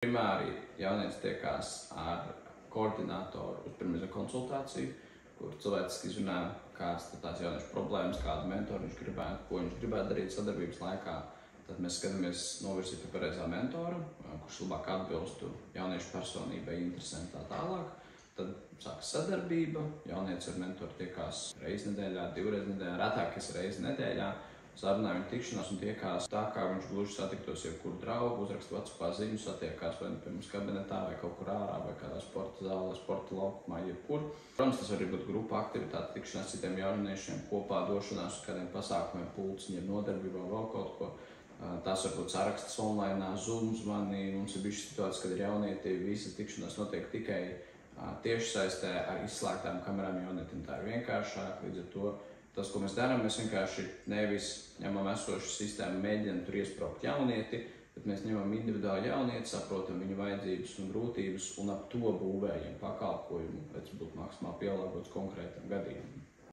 Primāri jaunietis tiekās ar koordinatoru uz pirmizē konsultāciju, kur cilvēciski izrunā, kādas tās jauniešu problēmas, kādu mentoru viņš gribētu, ko viņš gribētu darīt sadarbības laikā. Tad mēs skatāmies novirzīt pie pareizā mentora, kurš labāk atbilstu jauniešu personībai, interesēm tā tālāk. Tad sākas sadarbība, jaunietis ar mentoru tiekās reizi nedēļā, divreiz nedēļā, retākais reizi nedēļā. Sarunā viņa tikšanās un tiekās tā, kā viņš gluži satiktos jebkuru draugu, uzraksta vecu paziņu, satiekās vai nu pie mums kabinetā, vai kaut kur ārā, vai kādā sporta zālē, sporta laukumā, jebkur. Protams, tas var būt grupa aktivitāte, tikšanās citiem jauniešiem, kopā došanās uz kādiem pasākumiem, pulciņiem, nodarbībā, vēl kaut ko. Tās var būt sarakstas online, Zoom zvani. Mums ir bijušas situācijas, kad ir jaunieti, visa tikšanās notiek tikai tiešsaistē ar izslēgtām kamerām jaunietim. Tā ir vienkāršāk, līdz ar to tas, ko mēs darām, mēs vienkārši nevis ņemam esošu sistēmu, mēģinam tur iespraukt jaunieti, bet mēs ņemam individuāli jaunieti, saprotam viņu vajadzības un grūtības un ap to būvējam pakalpojumu, lai tas būtu maksimāli pielāgots konkrētam gadījumam.